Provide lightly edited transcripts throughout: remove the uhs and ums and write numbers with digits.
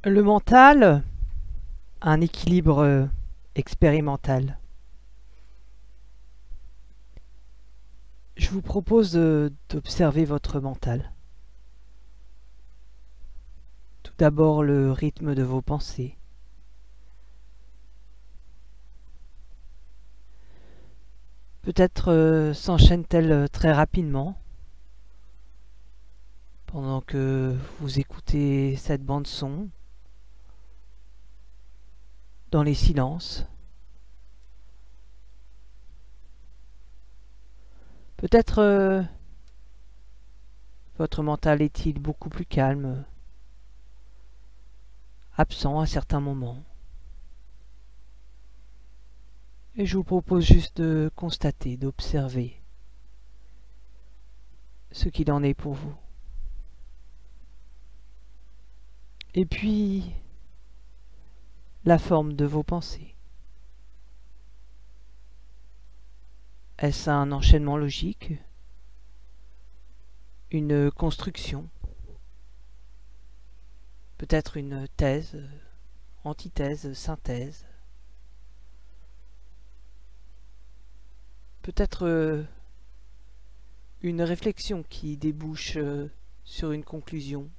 Le mental a un équilibre expérimental. Je vous propose d'observer votre mental. Tout d'abord le rythme de vos pensées. Peut-être s'enchaîne-t-elle très rapidement pendant que vous écoutez cette bande son dans les silences. Peut-être votre mental est-il beaucoup plus calme, absent à certains moments. Et je vous propose juste de constater, d'observer ce qu'il en est pour vous. Et puis, la forme de vos pensées. Est-ce un enchaînement logique? Une construction? Peut-être une thèse, antithèse, synthèse? Peut-être une réflexion qui débouche sur une conclusion?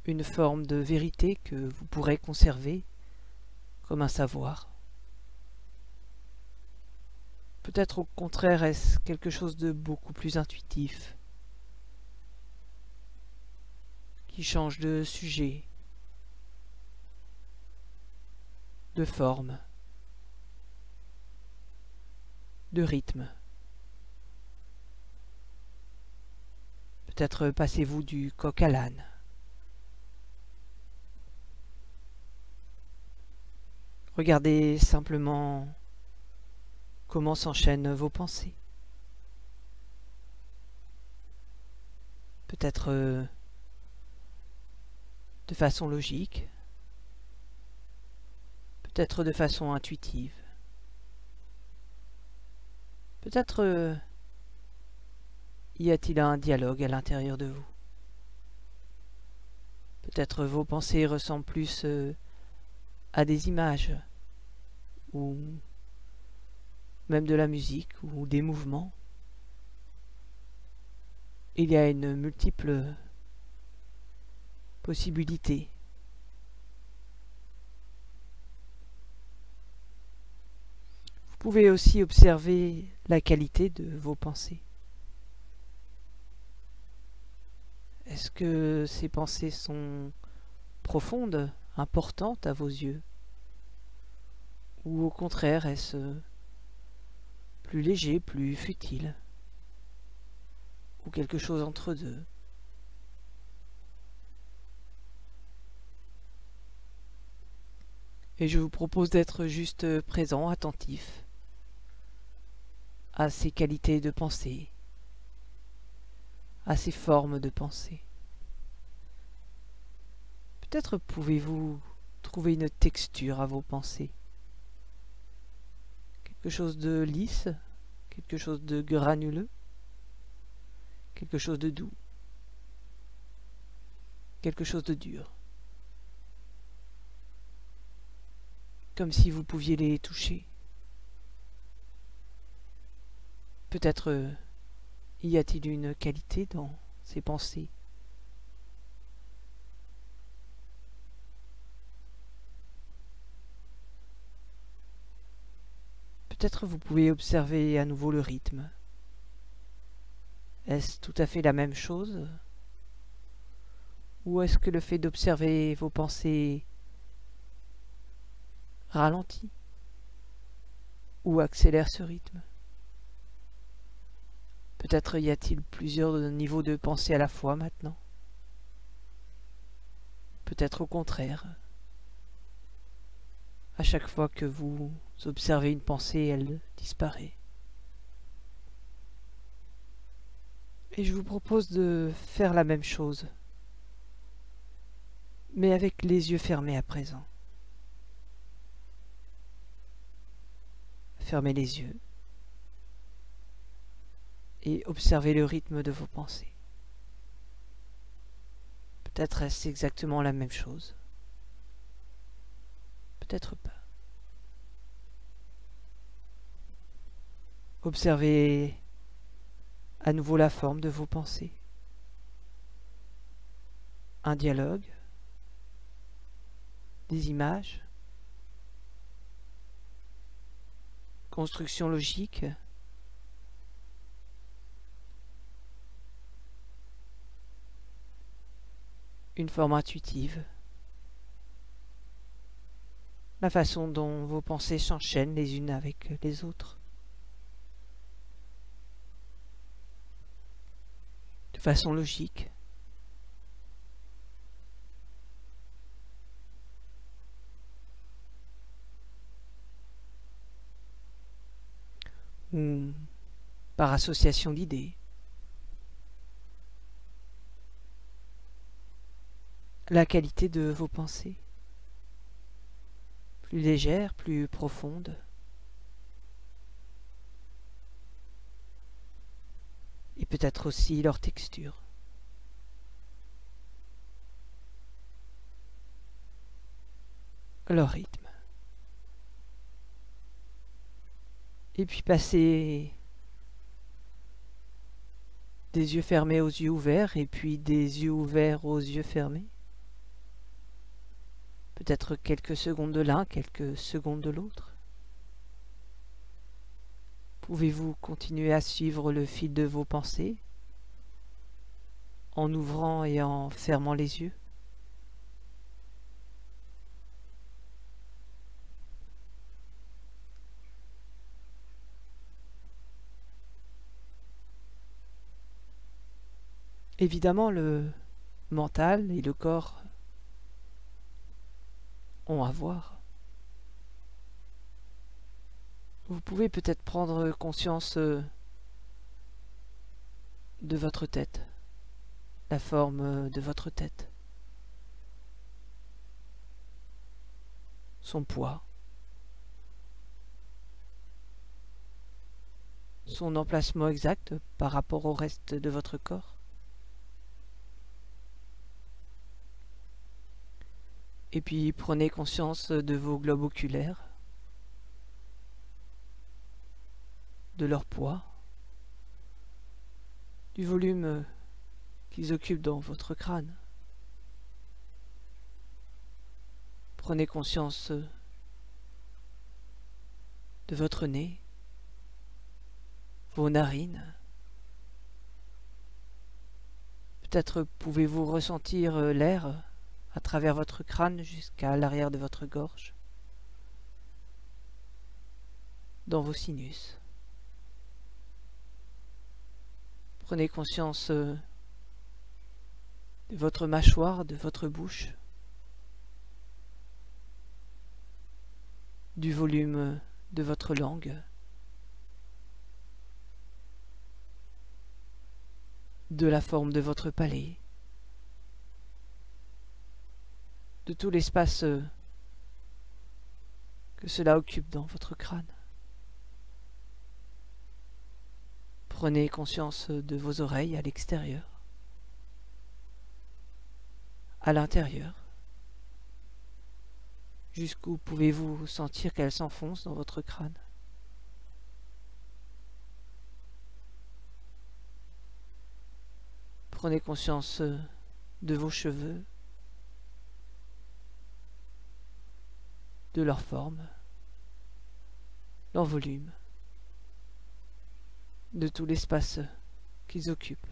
Une forme de vérité que vous pourrez conserver comme un savoir? Peut-être au contraire est-ce quelque chose de beaucoup plus intuitif, qui change de sujet, de forme, de rythme. Peut-être passez-vous du coq à l'âne. Regardez simplement comment s'enchaînent vos pensées. Peut-être de façon logique, peut-être de façon intuitive. Peut-être y a-t-il un dialogue à l'intérieur de vous. Peut-être vos pensées ressemblent plus à des images, ou même de la musique, ou des mouvements. Il y a une multiple possibilité. Vous pouvez aussi observer la qualité de vos pensées. Est-ce que ces pensées sont profondes, importantes à vos yeux? Ou au contraire, est-ce plus léger, plus futile? Ou quelque chose entre deux? Et je vous propose d'être juste présent, attentif à ces qualités de pensée, à ces formes de pensée. Peut-être pouvez-vous trouver une texture à vos pensées. Quelque chose de lisse, quelque chose de granuleux, quelque chose de doux, quelque chose de dur. Comme si vous pouviez les toucher. Peut-être y a-t-il une qualité dans ces pensées. Peut-être vous pouvez observer à nouveau le rythme. Est-ce tout à fait la même chose? Ou est-ce que le fait d'observer vos pensées ralentit ou accélère ce rythme? Peut-être y a-t-il plusieurs niveaux de pensée à la fois maintenant? Peut-être au contraire. À chaque fois que vous observez une pensée, elle disparaît. Et je vous propose de faire la même chose, mais avec les yeux fermés à présent. Fermez les yeux et observez le rythme de vos pensées. Peut-être est-ce exactement la même chose. Peut-être pas. Observez à nouveau la forme de vos pensées. Un dialogue, des images, construction logique, une forme intuitive, la façon dont vos pensées s'enchaînent les unes avec les autres, de façon logique. Ou par association d'idées. La qualité de vos pensées, plus légère, plus profonde, et peut-être aussi leur texture. Leur rythme. Et puis passer des yeux fermés aux yeux ouverts, et puis des yeux ouverts aux yeux fermés. Peut-être quelques secondes de l'un, quelques secondes de l'autre. Pouvez-vous continuer à suivre le fil de vos pensées en ouvrant et en fermant les yeux? Évidemment, le mental et le corps ont à voir. Vous pouvez peut-être prendre conscience de votre tête, la forme de votre tête, son poids, son emplacement exact par rapport au reste de votre corps. Et puis prenez conscience de vos globes oculaires, de leur poids, du volume qu'ils occupent dans votre crâne. Prenez conscience de votre nez, vos narines. Peut-être pouvez-vous ressentir l'air à travers votre crâne jusqu'à l'arrière de votre gorge, dans vos sinus. Prenez conscience de votre mâchoire, de votre bouche, du volume de votre langue, de la forme de votre palais, de tout l'espace que cela occupe dans votre crâne. Prenez conscience de vos oreilles à l'extérieur, à l'intérieur. Jusqu'où pouvez-vous sentir qu'elles s'enfoncent dans votre crâne? Prenez conscience de vos cheveux, de leur forme, leur volume, de tout l'espace qu'ils occupent.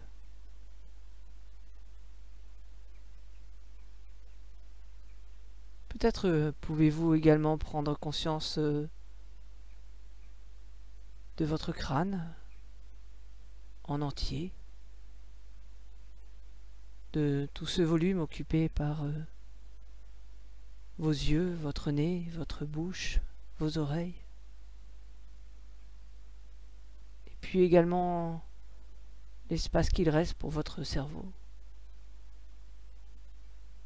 Peut-être pouvez-vous également prendre conscience de votre crâne en entier, de tout ce volume occupé par vos yeux, votre nez, votre bouche, vos oreilles. Et puis également l'espace qu'il reste pour votre cerveau.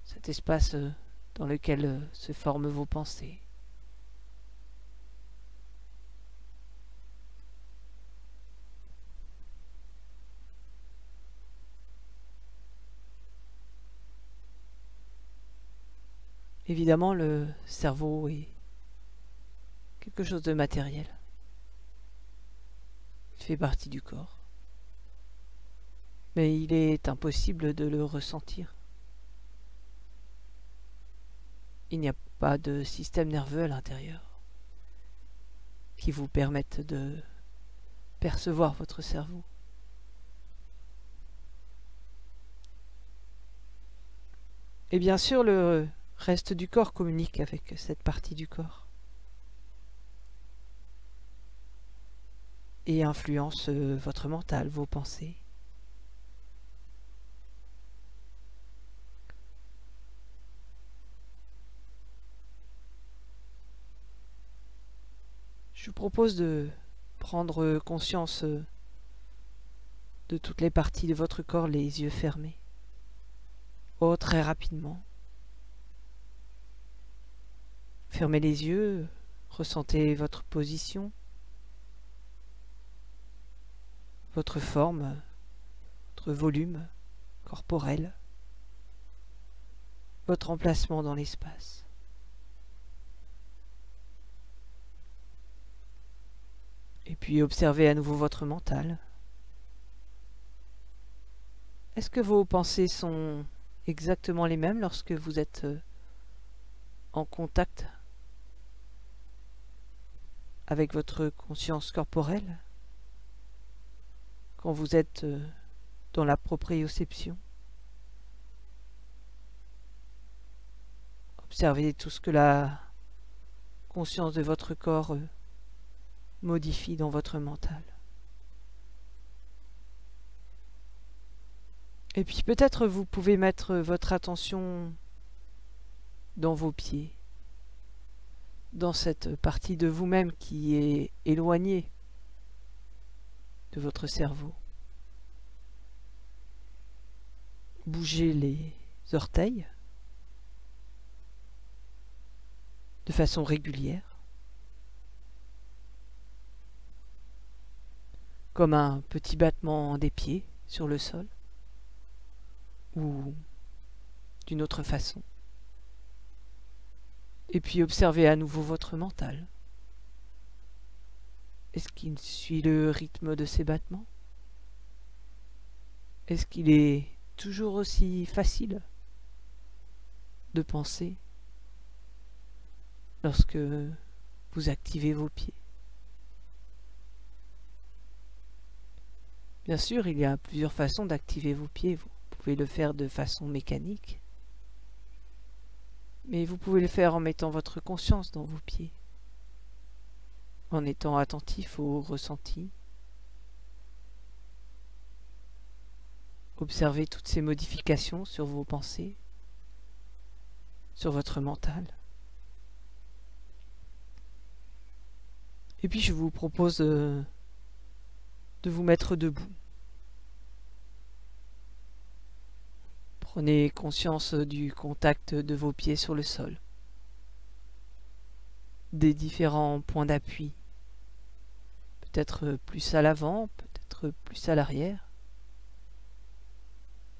Cet espace dans lequel se forment vos pensées. Évidemment, le cerveau est quelque chose de matériel. Il fait partie du corps. Mais il est impossible de le ressentir. Il n'y a pas de système nerveux à l'intérieur qui vous permette de percevoir votre cerveau. Et bien sûr, le reste du corps communique avec cette partie du corps et influence votre mental, vos pensées. Je vous propose de prendre conscience de toutes les parties de votre corps, les yeux fermés. Oh, très rapidement. Fermez les yeux, ressentez votre position, votre forme, votre volume corporel, votre emplacement dans l'espace. Et puis observez à nouveau votre mental. Est-ce que vos pensées sont exactement les mêmes lorsque vous êtes en contact avec votre conscience corporelle, quand vous êtes dans la proprioception? Observez tout ce que la conscience de votre corps modifie dans votre mental. Et puis peut-être vous pouvez mettre votre attention dans vos pieds, dans cette partie de vous-même qui est éloignée de votre cerveau. Bougez les orteils de façon régulière, comme un petit battement des pieds sur le sol, ou d'une autre façon. Et puis observez à nouveau votre mental. Est-ce qu'il suit le rythme de ces battements? Est-ce qu'il est toujours aussi facile de penser lorsque vous activez vos pieds? Bien sûr, il y a plusieurs façons d'activer vos pieds. Vous pouvez le faire de façon mécanique, mais vous pouvez le faire en mettant votre conscience dans vos pieds, en étant attentif aux ressentis. Observez toutes ces modifications sur vos pensées, sur votre mental. Et puis je vous propose de vous mettre debout. Prenez conscience du contact de vos pieds sur le sol, des différents points d'appui, peut-être plus à l'avant, peut-être plus à l'arrière,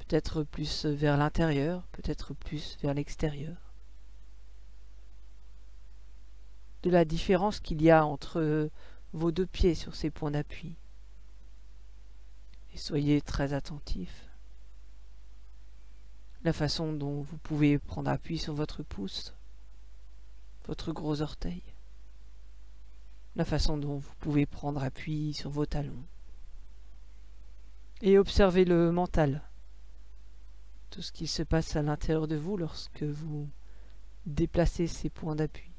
peut-être plus vers l'intérieur, peut-être plus vers l'extérieur. De la différence qu'il y a entre vos deux pieds sur ces points d'appui. Et soyez très attentifs. La façon dont vous pouvez prendre appui sur votre pouce, votre gros orteil. La façon dont vous pouvez prendre appui sur vos talons. Et observez le mental. Tout ce qui se passe à l'intérieur de vous lorsque vous déplacez ces points d'appui.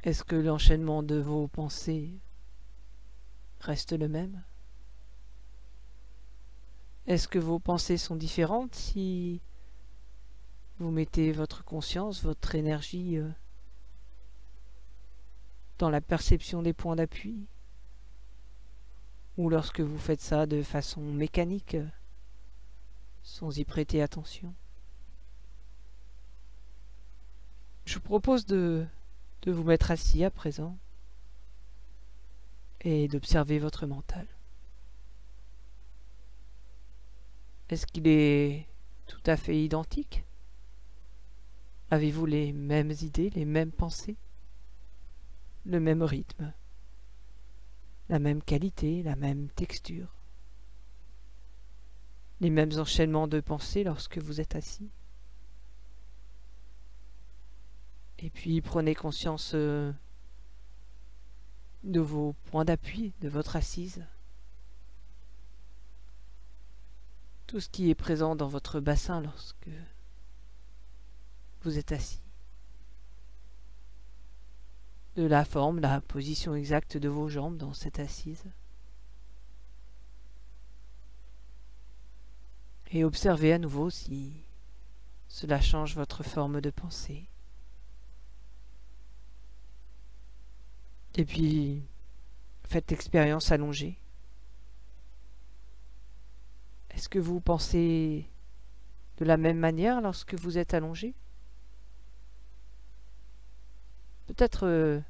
Est-ce que l'enchaînement de vos pensées reste le même? Est-ce que vos pensées sont différentes si vous mettez votre conscience, votre énergie dans la perception des points d'appui? Ou lorsque vous faites ça de façon mécanique, sans y prêter attention? Je vous propose de vous mettre assis à présent et d'observer votre mental. Est-ce qu'il est tout à fait identiques? Avez-vous les mêmes idées, les mêmes pensées, le même rythme, la même qualité, la même texture, les mêmes enchaînements de pensées lorsque vous êtes assis? Et puis prenez conscience de vos points d'appui, de votre assise. Tout ce qui est présent dans votre bassin lorsque vous êtes assis. De la forme, la position exacte de vos jambes dans cette assise. Et observez à nouveau si cela change votre forme de pensée. Et puis, faites l'expérience allongée. Est-ce que vous pensez de la même manière lorsque vous êtes allongé? Peut-être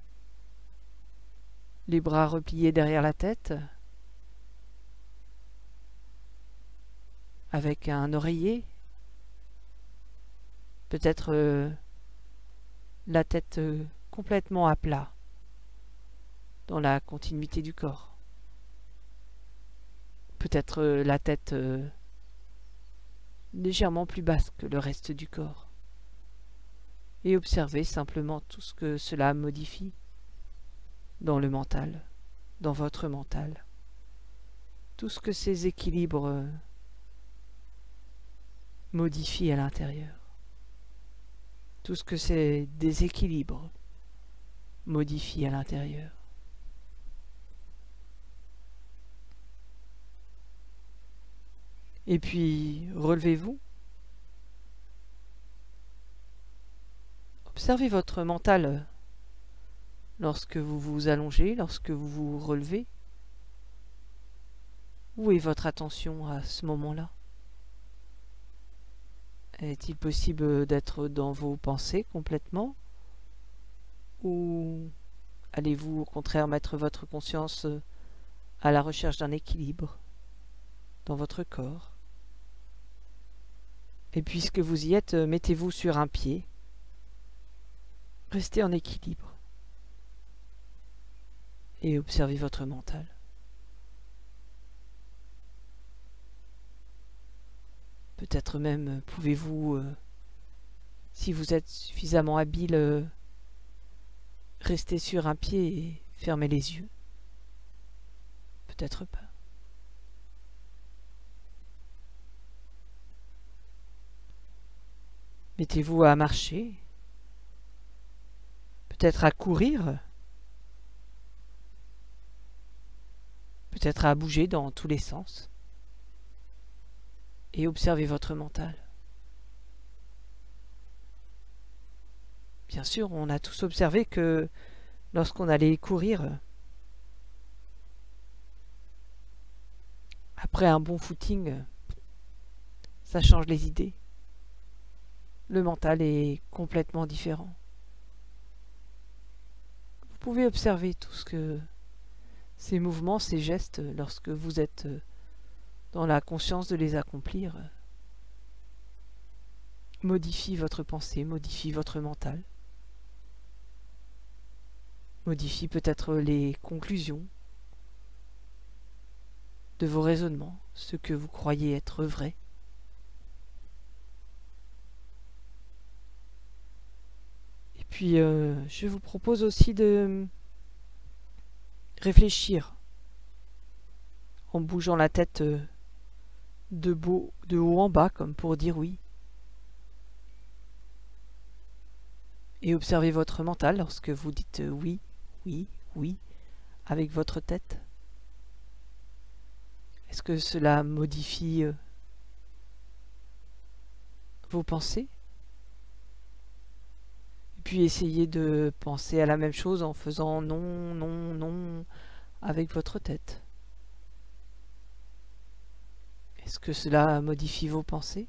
les bras repliés derrière la tête, avec un oreiller. Peut-être la tête complètement à plat, dans la continuité du corps. Peut-être la tête légèrement plus basse que le reste du corps. Et observez simplement tout ce que cela modifie dans le mental, dans votre mental. Tout ce que ces équilibres modifient à l'intérieur. Tout ce que ces déséquilibres modifient à l'intérieur. Et puis, relevez-vous. Observez votre mental lorsque vous vous allongez, lorsque vous vous relevez. Où est votre attention à ce moment-là? Est-il possible d'être dans vos pensées complètement? Ou allez-vous au contraire mettre votre conscience à la recherche d'un équilibre dans votre corps? Et puisque vous y êtes, mettez-vous sur un pied. Restez en équilibre. Et observez votre mental. Peut-être même pouvez-vous, si vous êtes suffisamment habile, rester sur un pied et fermer les yeux. Peut-être pas. Mettez-vous à marcher, peut-être à courir, peut-être à bouger dans tous les sens. Et observez votre mental. Bien sûr, on a tous observé que lorsqu'on allait courir, après un bon footing, ça change les idées. Le mental est complètement différent. Vous pouvez observer tout ce que ces mouvements, ces gestes, lorsque vous êtes dans la conscience de les accomplir, modifient votre pensée, modifient votre mental, modifient peut-être les conclusions de vos raisonnements, ce que vous croyez être vrai. Et puis, je vous propose aussi de réfléchir en bougeant la tête de haut en bas, comme pour dire oui. Et observez votre mental lorsque vous dites oui, oui, oui, avec votre tête. Est-ce que cela modifie vos pensées? Et puis essayez de penser à la même chose en faisant non, non, non avec votre tête. Est-ce que cela modifie vos pensées?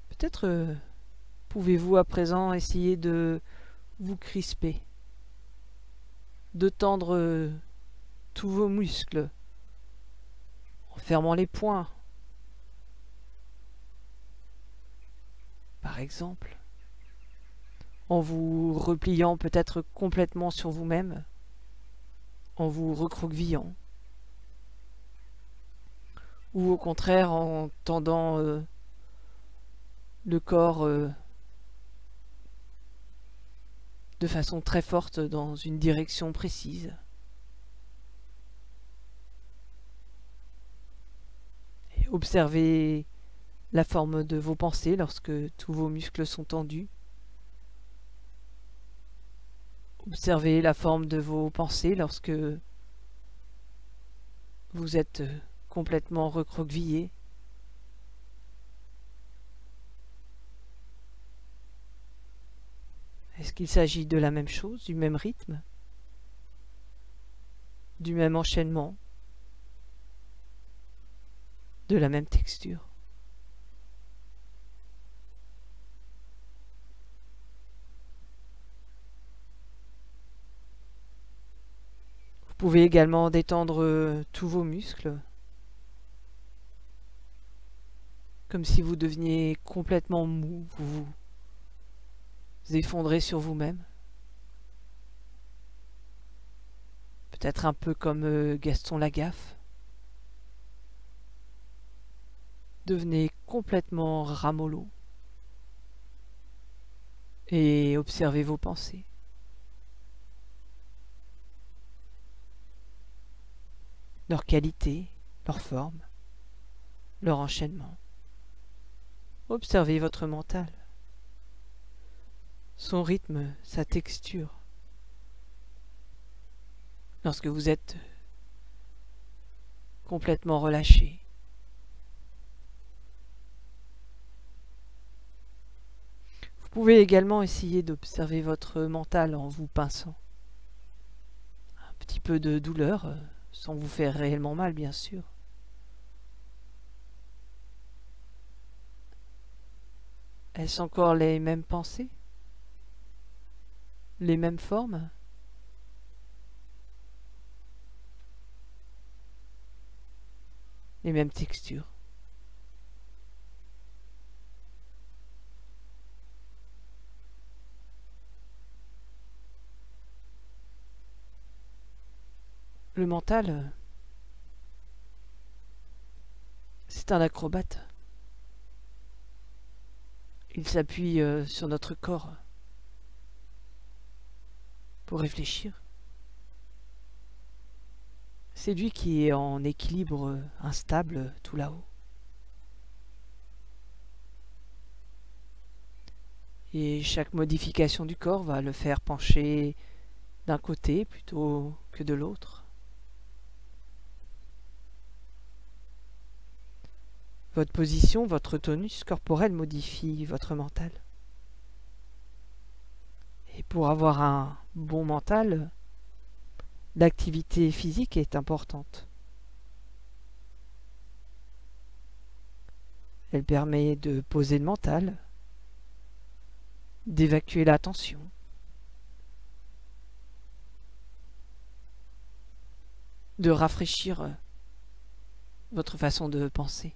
Peut-être pouvez-vous à présent essayer de vous crisper, de tendre tous vos muscles en fermant les poings, par exemple, en vous repliant peut-être complètement sur vous-même, en vous recroquevillant, ou au contraire en tendant le corps de façon très forte dans une direction précise. Et observez la forme de vos pensées lorsque tous vos muscles sont tendus. Observez la forme de vos pensées lorsque vous êtes complètement recroquevillé. Est-ce qu'il s'agit de la même chose, du même rythme, du même enchaînement, de la même texture? Vous pouvez également détendre tous vos muscles, comme si vous deveniez complètement mou, vous vous effondrez sur vous-même. Peut-être un peu comme Gaston Lagaffe. Devenez complètement ramollo et observez vos pensées. Leur qualité, leur forme, leur enchaînement. Observez votre mental, son rythme, sa texture. Lorsque vous êtes complètement relâché, vous pouvez également essayer d'observer votre mental en vous pinçant. Un petit peu de douleur, sans vous faire réellement mal, bien sûr. Est-ce encore les mêmes pensées? Les mêmes formes? Les mêmes textures? Le mental, c'est un acrobate. Il s'appuie sur notre corps pour réfléchir. C'est lui qui est en équilibre instable tout là-haut. Et chaque modification du corps va le faire pencher d'un côté plutôt que de l'autre. Votre position, votre tonus corporel modifie votre mental. Et pour avoir un bon mental, l'activité physique est importante. Elle permet de poser le mental, d'évacuer la tension, de rafraîchir votre façon de penser.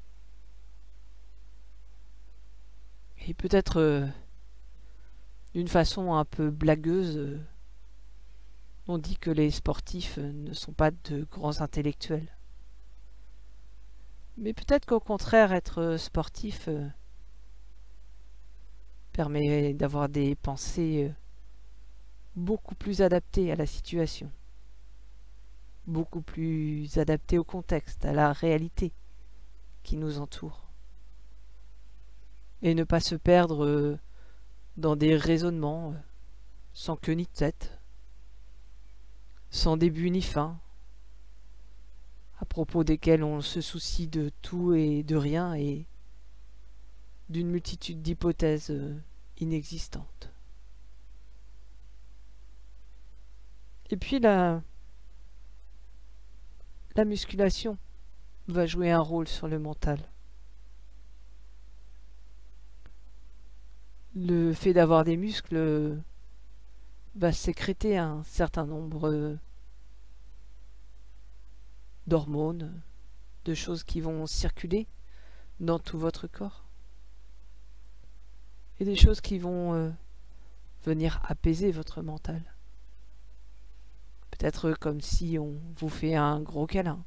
Et peut-être d'une façon un peu blagueuse, on dit que les sportifs ne sont pas de grands intellectuels. Mais peut-être qu'au contraire, être sportif permet d'avoir des pensées beaucoup plus adaptées à la situation, beaucoup plus adaptées au contexte, à la réalité qui nous entoure. Et ne pas se perdre dans des raisonnements sans queue ni tête, sans début ni fin, à propos desquels on se soucie de tout et de rien et d'une multitude d'hypothèses inexistantes. Et puis la musculation va jouer un rôle sur le mental. Le fait d'avoir des muscles va sécréter un certain nombre d'hormones, de choses qui vont circuler dans tout votre corps. Et des choses qui vont venir apaiser votre mental. Peut-être comme si on vous fait un gros câlin.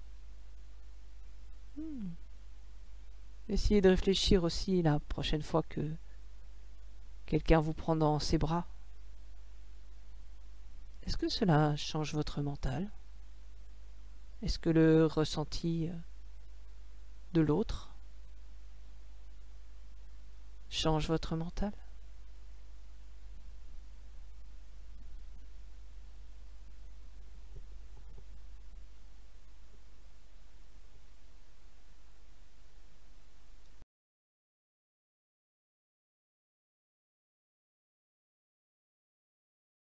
Essayez de réfléchir aussi la prochaine fois que quelqu'un vous prend dans ses bras. Est-ce que cela change votre mental? Est-ce que le ressenti de l'autre change votre mental?